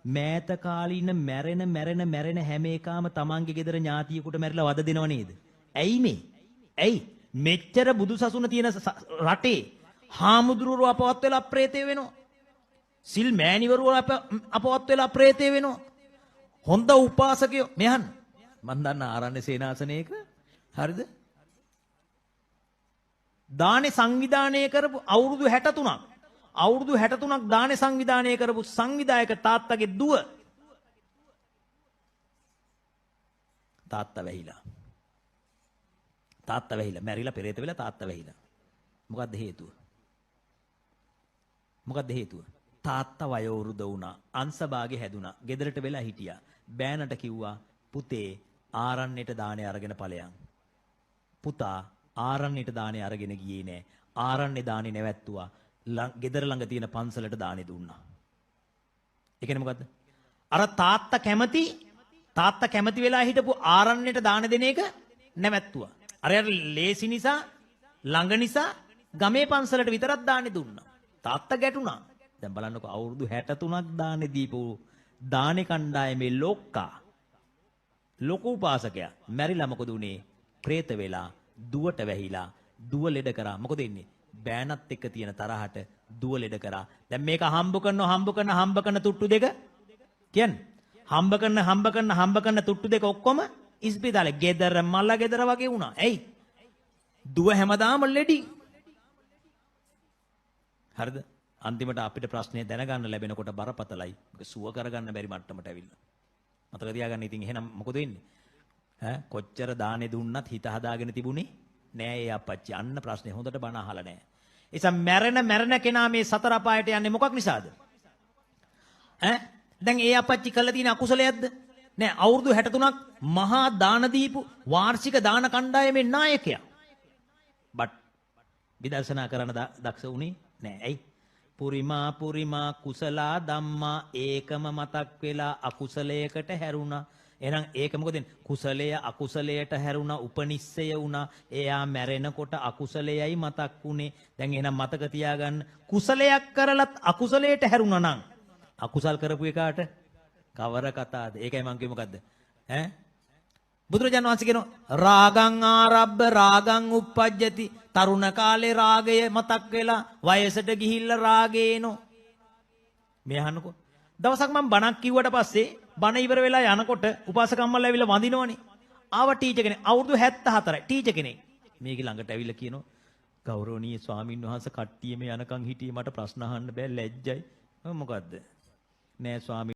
මෑත කාලේ ඉන්න මැරෙන හැම එකාම තමන්ගේ ගෙදර ඥාතියෙකුට මැරිලා වද දෙනව නේද? ඇයි මේ? ඇයි? මෙච්චර බුදුසසුන තියෙන රටේ හාමුදුරුවෝ අපවත් වෙලා ප්‍රේතය වෙනවා. සිල් මෑණිවරු අපවත් වෙලා ප්‍රේතය වෙනවා. හොඳ උපාසකයෝ මෙහන් මන් දන්න ආරණ්‍ය සේනාසනයක හරිද? දානේ සංවිධානය කරපු අවුරුදු 63ක් දානේ සංවිධානය කරපු සංවිධායක තාත්තගේ දුව තාත්තා වැහිලා මැරිලා පෙරේත වෙලා තාත්තා වැහිලා. මොකද්ද හේතුව? තාත්තා වයෝවෘද වුණා, අංශභාගේ හැදුනා, ගෙදරට වෙලා හිටියා. බෑනට කිව්වා පුතේ ආරණ්‍යට දානේ අරගෙන ඵලයන්. පුතා ආරණ්‍යට දානේ අරගෙන ගියේ නෑ. ආරණ්‍යේ දානේ නැවැත්තුවා. ගෙදර ළඟ තියෙන පන්සලට දානේ දුන්නා. ඒ කියන්නේ මොකද්ද? අර තාත්තා කැමති වෙලා හිටපු ආරණ්‍යට දාන දෙන එක නැවැත්තුවා. අරයට ලේසි නිසා ළඟ නිසා ගමේ පන්සලට විතරක් දානේ දුන්නා. තාත්තා ගැටුණා. දැන් බලන්නකෝ අවුරුදු 63ක් දානේ දීපු දානේ කණ්ඩායමේ ලොකු උපාසකයා මැරිලා මොකද උනේ? പ്രേත වෙලා දුවට වැහිලා දුව ලෙඩ කරා. මොකද වෙන්නේ? බෑනත් එක්ක තියෙන තරහට දුව ලෙඩ කරා. දැන් මේක හම්බ කරන තුට්ටු දෙක කියන්නේ හම්බ කරන තුට්ටු දෙක ඔක්කොම ඉස්පිතාලේ ගෙදර මල ගෙදර වගේ වුණා. ඇයි? දුව හැමදාම ලෙඩි. හරිද? අන්තිමට අපිට ප්‍රශ්නේ දැනගන්න ලැබෙනකොට බරපතලයි. ඒක සුව කරගන්න බැරි මට්ටමට ඇවිල්ලා. මතක තියාගන්න. ඉතින් එහෙනම් මොකද වෙන්නේ? කොච්චර දානේ දුන්නත් හිත හදාගෙන තිබුණේ නෑ ඒ අපච්චි. අන්න ප්‍රශ්නේ හොඳට බණ අහලා නෑ. එසම් මැරෙන කෙනා මේ සතර අපායට යන්නේ මොකක් නිසාද? දැන් ඒ අපච්චි කළා තියෙන අකුසලයක්ද? නෑ. අවුරුදු 63ක් මහා දාන දීපු වාර්ෂික දාන කණ්ඩායමේ නායකයා. බට් විදර්ශනා කරන දක්ෂ උනේ නෑ. ඇයි? පුරිමා කුසලා ධම්මා ඒකම මතක් වෙලා අකුසලයකට හැරුණා. එහෙනම් ඒක මොකද වෙන්නේ? කුසලය අකුසලයට හැරුණා, උපනිස්සය වුණා. එයා මැරෙනකොට අකුසලයයි මතක් වුනේ. දැන් එහෙනම් මතක තියාගන්න, කුසලයක් කරලත් අකුසලයට හැරුණා නම් අකුසල් කරපු එකාට කවර කතාවද? ඒකයි මං කිව්වේ මොකද්ද? බුදුරජාණන් වහන්සේ කියනවා රාගං ආරබ්බ රාගං uppajjati. තරුණ කාලේ රාගය මතක් වෙලා වයසට ගිහිල්ලා රාගේනෝ. මේ අහන්නකෝ. දවසක් මම බණක් කිව්වට පස්සේ බණ ඉවර වෙලා යනකොට උපාසකම්මල්ලා ඇවිල්ලා වඳිනවනේ. ආව ටීචර් කෙනෙක් අවුරුදු 74යි ටීචර් කෙනෙක්. මේක ළඟට ඇවිල්ලා කියනවා ගෞරවනීය ස්වාමින් වහන්සේ කට්ටියම යනකම් හිටියේ මට ප්‍රශ්න අහන්න බෑ ලැජ්ජයි. මොකද්ද? නෑ ස්වාමී